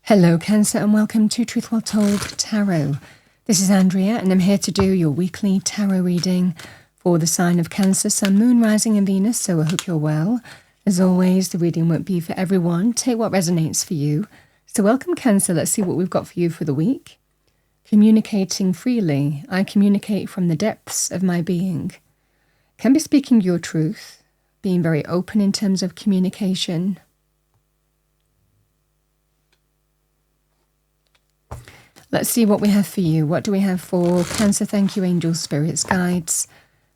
Hello Cancer and welcome to Truth Well Told Tarot. This is Andrea and I'm here to do your weekly tarot reading for the sign of Cancer, Sun, Moon, Rising and Venus, so I hope you're well. As always, the reading won't be for everyone. Take what resonates for you. So welcome Cancer, let's see what we've got for you for the week. Communicating freely. I communicate from the depths of my being. Can be speaking your truth, being very open in terms of communication. Let's see what we have for you. What do we have for Cancer? Thank you, angels, spirits, guides.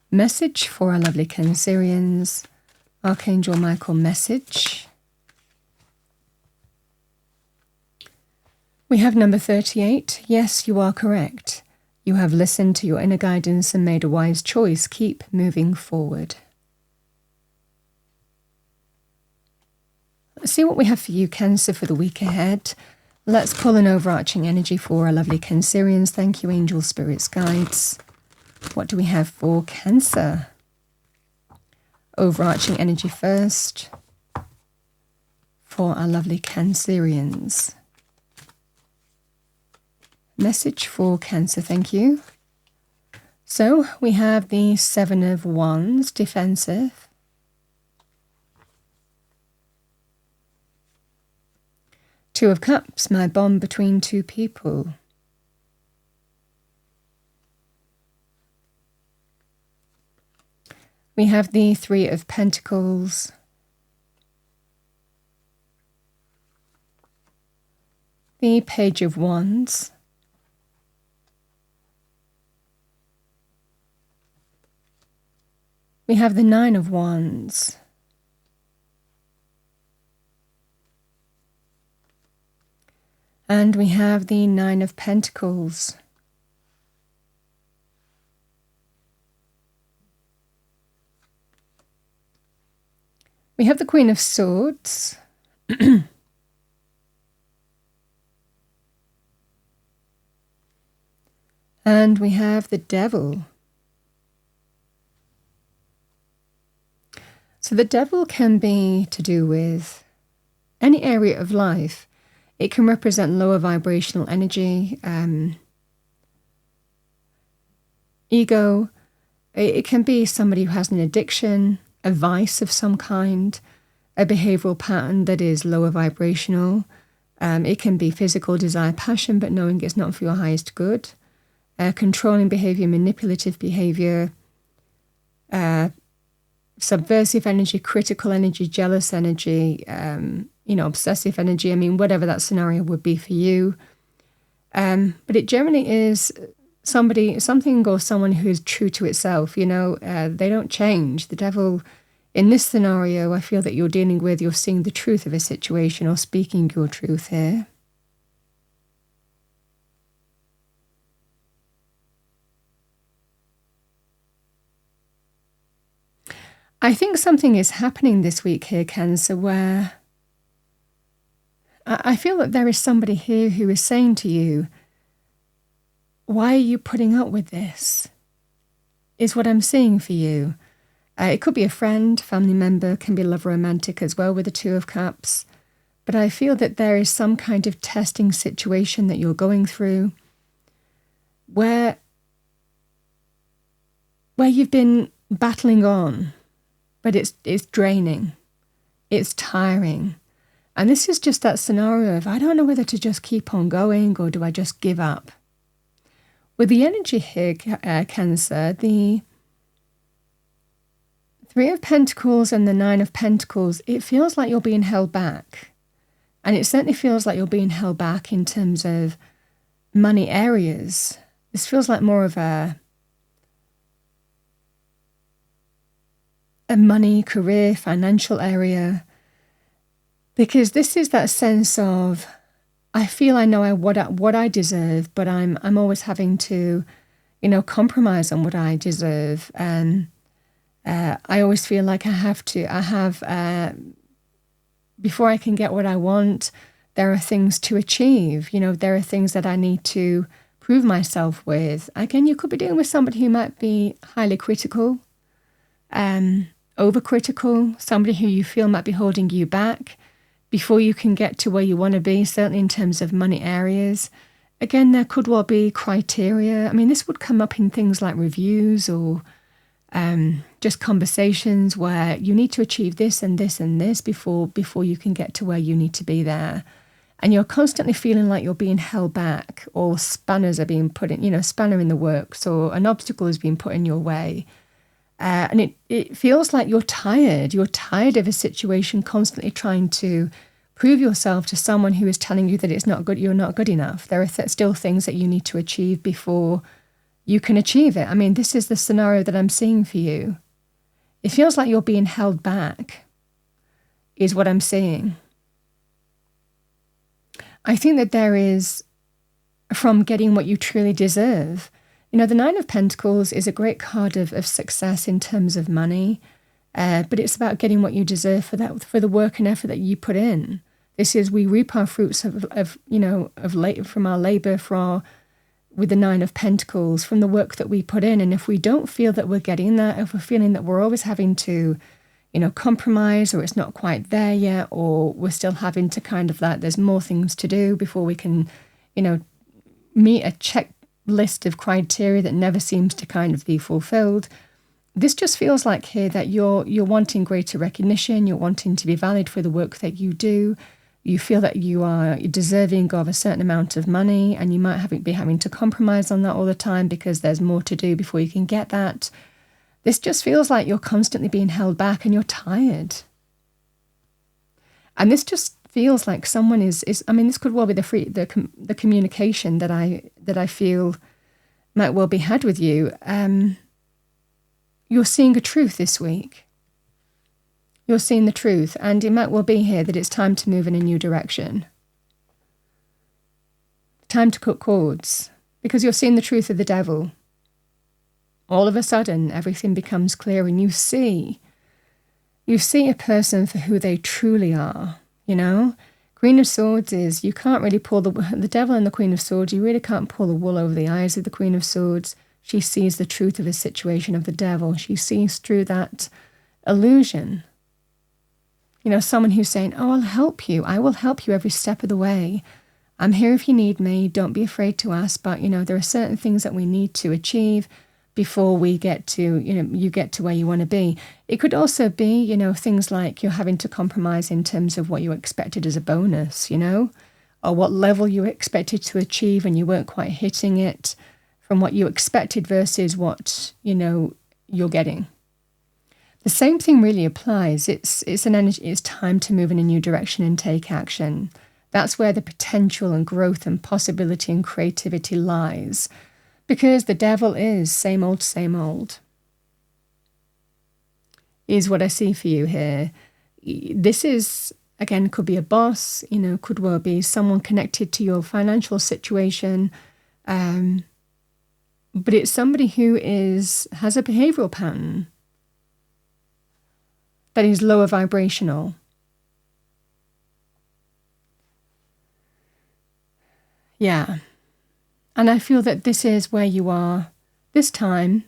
Message for our lovely Cancerians. Archangel Michael message. We have number 38. Yes, you are correct. You have listened to your inner guidance and made a wise choice. Keep moving forward. Let's see what we have for you, Cancer, for the week ahead. Let's pull an overarching energy for our lovely Cancerians. Thank you, angels, spirits, guides. What do we have for Cancer? Overarching energy first for our lovely Cancerians. Message for Cancer, thank you. So we have the Seven of Wands, defensive. Two of Cups, my bond between two people. We have the Three of Pentacles. The Page of Wands. We have the Nine of Wands. And we have the Nine of Pentacles. We have the Queen of Swords. And we have the Devil. So the Devil can be to do with any area of life. It can represent lower vibrational energy, ego. It can be somebody who has an addiction, a vice of some kind, a behavioral pattern that is lower vibrational. It can be physical desire, passion, but knowing it's not for your highest good. Controlling behavior, manipulative behavior, subversive energy, critical energy, jealous energy, obsessive energy. I mean, whatever that scenario would be for you. But it generally is something or someone who is true to itself. They don't change. The Devil, in this scenario, I feel that you're seeing the truth of a situation or speaking your truth here. I think something is happening this week here, Cancer, where I feel that there is somebody here who is saying to you, why are you putting up with this? Is what I'm seeing for you. It could be a friend, family member, can be love romantic as well with the Two of Cups. But I feel that there is some kind of testing situation that you're going through where you've been battling on, but it's draining. It's tiring. And this is just that scenario of, I don't know whether to just keep on going or do I just give up? With the energy here, Cancer, the Three of Pentacles and the Nine of Pentacles, it feels like you're being held back. And it certainly feels like you're being held back in terms of money areas. This feels like more of a money, career, financial area. Because this is that sense of, I feel I know what I deserve, but I'm always having to, compromise on what I deserve. And I always feel like before I can get what I want, there are things to achieve. There are things that I need to prove myself with. Again, you could be dealing with somebody who might be highly critical, overcritical, somebody who you feel might be holding you back. before you can get to where you want to be, certainly in terms of money areas. Again, there could well be criteria. I mean, this would come up in things like reviews or just conversations where you need to achieve this and this and this before you can get to where you need to be there. And you're constantly feeling like you're being held back, or spanners are being put in, spanner in the works, or an obstacle is being put in your way. And it feels like you're tired. You're tired of a situation, constantly trying to prove yourself to someone who is telling you that it's not good, you're not good enough. There are still things that you need to achieve before you can achieve it. I mean, this is the scenario that I'm seeing for you. It feels like you're being held back, is what I'm seeing. I think that there is, from getting what you truly deserve. The Nine of Pentacles is a great card of success in terms of money, but it's about getting what you deserve for the work and effort that you put in. This is, we reap our fruits from our labor, with the Nine of Pentacles, from the work that we put in. And if we don't feel that we're getting that, if we're feeling that we're always having to, compromise, or it's not quite there yet, or we're still having to there's more things to do before we can, meet a checklist of criteria that never seems to be fulfilled. This just feels like here that you're wanting greater recognition, you're wanting to be valid for the work that you do. You feel that you are deserving of a certain amount of money, and you might be having to compromise on that all the time because there's more to do before you can get that. This just feels like you're constantly being held back and you're tired. And this just feels like someone is I mean, this could well be the communication that I feel might well be had with you. You're seeing a truth this week. You're seeing the truth, and it might well be here that it's time to move in a new direction. Time to cut cords, because you're seeing the truth of the devil. All of a sudden, everything becomes clear, and you see a person for who they truly are, Queen of Swords is, you can't really pull the devil and the Queen of Swords, you really can't pull the wool over the eyes of the Queen of Swords. She sees the truth of the situation of the devil. She sees through that illusion. Someone who's saying, oh, I'll help you. I will help you every step of the way. I'm here if you need me. Don't be afraid to ask. But, there are certain things that we need to achieve before we get to, you get to where you want to be. It could also be, things like you're having to compromise in terms of what you expected as a bonus, or what level you expected to achieve and you weren't quite hitting it from what you expected versus what, you're getting. The same thing really applies. It's an energy. It's time to move in a new direction and take action. That's where the potential and growth and possibility and creativity lies. Because the devil is same old, is what I see for you here. This is, again, could be a boss, could well be someone connected to your financial situation. But it's somebody who has a behavioral pattern that is lower vibrational. Yeah. And I feel that this is where you are. This time,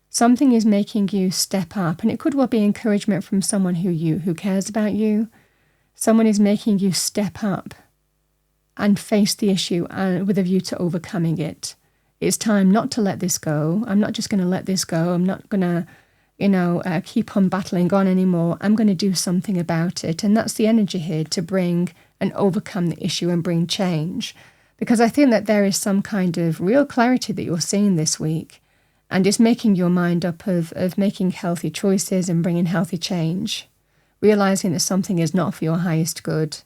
something is making you step up. And it could well be encouragement from someone who cares about you. Someone is making you step up and face the issue with a view to overcoming it. It's time not to let this go. I'm not just going to let this go. I'm not going to keep on battling on anymore. I'm going to do something about it. And that's the energy here, to bring and overcome the issue and bring change. Because I think that there is some kind of real clarity that you're seeing this week. And it's making your mind up of making healthy choices and bringing healthy change. Realizing that something is not for your highest good.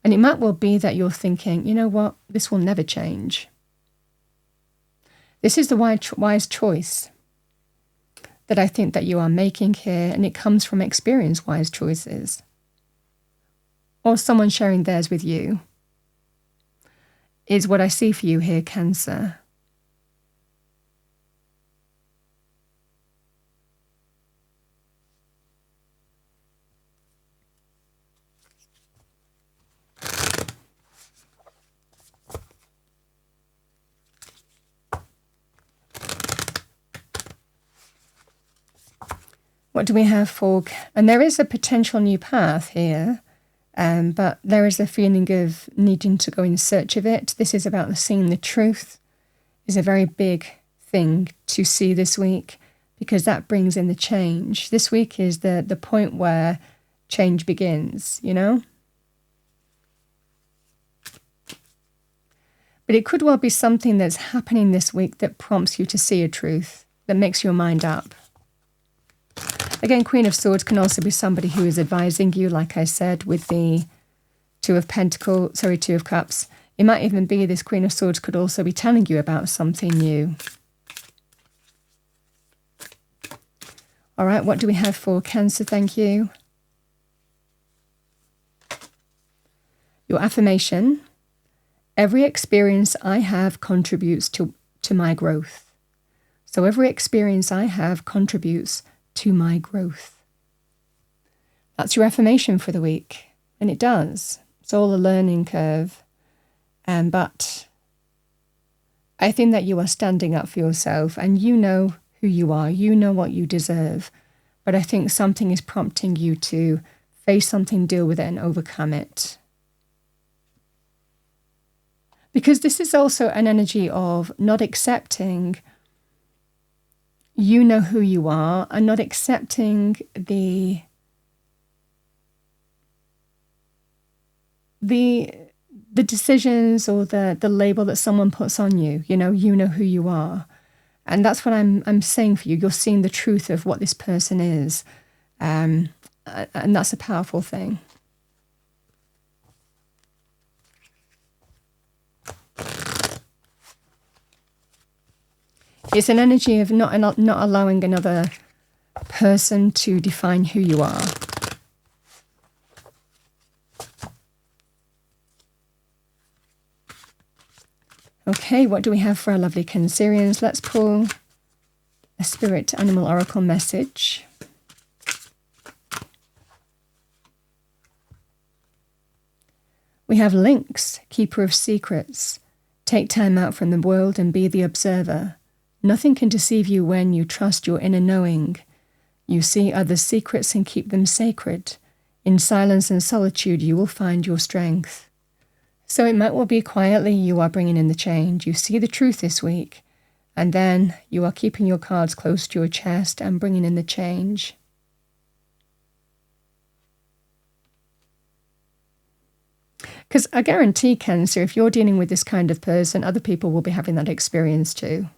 And it might well be that you're thinking, you know what, this will never change. This is the wise choice that I think that you are making here, and it comes from experience-wise choices. Or someone sharing theirs with you, is what I see for you here, Cancer. What do we have for... And there is a potential new path here. But there is a feeling of needing to go in search of it. This is about seeing the truth. Is a very big thing to see this week, because that brings in the change. This week is the point where change begins, you know? But it could well be something that's happening this week that prompts you to see a truth, that makes your mind up. Again, Queen of Swords can also be somebody who is advising you, like I said, with the Two of Cups. It might even be this Queen of Swords could also be telling you about something new. All right, what do we have for Cancer? Thank you. Your affirmation: every experience I have contributes to my growth. So every experience I have contributes to my growth. That's your affirmation for the week. And it does. It's all a learning curve. But I think that you are standing up for yourself, and you know who you are. You know what you deserve. But I think something is prompting you to face something, deal with it, and overcome it. Because this is also an energy of not accepting you know who you are, and not accepting the decisions or the label that someone puts on you. You know who you are. And that's what I'm saying for you. You're seeing the truth of what this person is. And that's a powerful thing. It's an energy of not allowing another person to define who you are. Okay, what do we have for our lovely Cancerians? Let's pull a Spirit Animal Oracle message. We have Lynx, Keeper of Secrets. Take time out from the world and be the observer. Nothing can deceive you when you trust your inner knowing. You see others' secrets and keep them sacred. In silence and solitude, you will find your strength. So it might well be quietly you are bringing in the change. You see the truth this week, and then you are keeping your cards close to your chest and bringing in the change. Because I guarantee, Cancer, if you're dealing with this kind of person, other people will be having that experience too.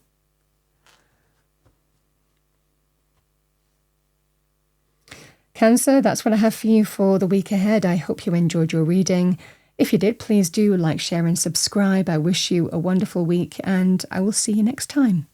Cancer, that's what I have for you for the week ahead. I hope you enjoyed your reading. If you did, please do like, share and subscribe. I wish you a wonderful week, and I will see you next time.